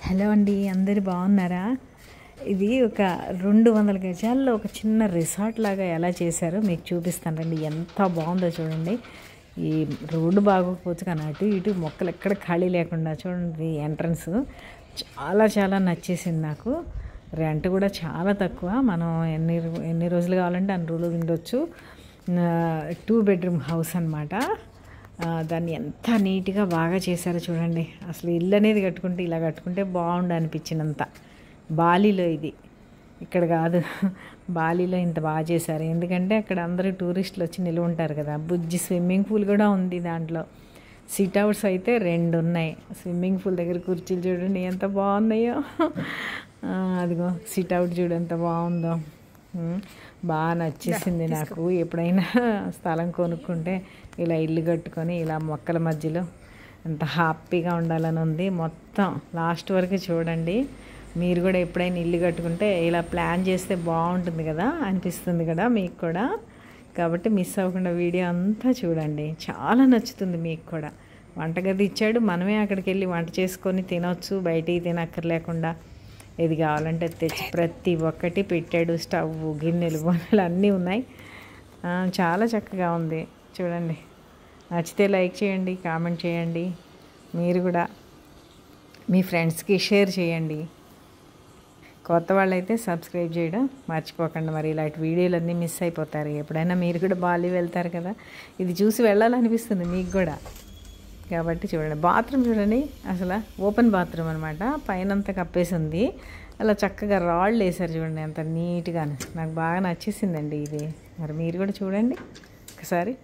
Hello అండి, అందరు బాగున్నారా? ఇది ఒక 200 గజాల్లో ఒక చిన్న రిసార్ట్ లాగా ఎలా చేశారో మీకు చూపిస్తానండి. ఎంత బాగుందో చూడండి. ఈ రోడ్డు బాగోకపోతే కానీ అటు ఇటు మొక్కలు ఎక్కడ ఖాళీ లేకుండా చూడండి. ఎంట్రన్స్ చాలా చాలా నచ్చేసింది నాకు. రెంట్ కూడా చాలా తక్కువ. మనం ఎన్ని రోజులు కావాలంటే అన్ని రోజులు ఉండొచ్చు. 2 బెడ్రూమ్ హౌస్ అన్నమాట. దాన్ని ఎంత నీట్గా బాగా చేశారో చూడండి. అసలు ఇల్లు అనేది కట్టుకుంటే ఇలా కట్టుకుంటే బాగుండు అనిపించినంత. బాలీలో ఇది, ఇక్కడ కాదు, బాలీలో ఇంత బాగా చేశారు. ఎందుకంటే అక్కడ అందరూ టూరిస్టులు వచ్చి నిలువ ఉంటారు కదా. బుజ్జి స్విమ్మింగ్ పూల్ కూడా ఉంది దాంట్లో. సిట్ అవుట్స్ అయితే 2 ఉన్నాయి. స్విమ్మింగ్ పూల్ దగ్గర కుర్చీలు చూడండి ఎంత బాగున్నాయో. అదిగో సిట్ అవుట్ చూడు ఎంత బాగుందో. బాగా నచ్చేసింది నాకు. ఎప్పుడైనా స్థలం కొనుక్కుంటే ఇలా ఇల్లు కట్టుకొని ఇలా మొక్కల మధ్యలో ఎంత హ్యాపీగా ఉండాలని ఉంది. మొత్తం లాస్ట్ వరకు చూడండి. మీరు కూడా ఎప్పుడైనా ఇల్లు కట్టుకుంటే ఇలా ప్లాన్ చేస్తే బాగుంటుంది కదా, అనిపిస్తుంది కదా మీకు కూడా. కాబట్టి మిస్ అవ్వకుండా వీడియో అంతా చూడండి. చాలా నచ్చుతుంది మీకు కూడా. వంటగది ఇచ్చాడు, మనమే అక్కడికి వెళ్ళి వంట చేసుకొని తినవచ్చు. బయటికి తినక్కర్లేకుండా ఏది కావాలంటే తెచ్చి ప్రతి ఒక్కటి పెట్టాడు. స్టవ్, గిన్నెలు, బొన్నెలు అన్నీ ఉన్నాయి. చాలా చక్కగా ఉంది చూడండి. నచ్చితే లైక్ చేయండి, కామెంట్ చేయండి. మీరు కూడా మీ ఫ్రెండ్స్కి షేర్ చేయండి. కొత్త వాళ్ళైతే సబ్స్క్రైబ్ చేయడం మర్చిపోకండి. మరి ఇలాంటి వీడియోలన్నీ మిస్ అయిపోతారు. ఎప్పుడైనా మీరు కూడా బాలి వెళ్తారు కదా, ఇది చూసి వెళ్ళాలనిపిస్తుంది మీకు కూడా. కాబట్టి చూడండి. బాత్రూమ్ చూడండి, అసలు ఓపెన్ బాత్రూమ్ అనమాట. పైనంతా కప్పేసి ఉంది. అలా చక్కగా రాళ్ళు వేసారు చూడండి, ఎంత నీట్గా. నాకు బాగా నచ్చేసిందండి ఇది. మరి మీరు కూడా చూడండి ఒకసారి.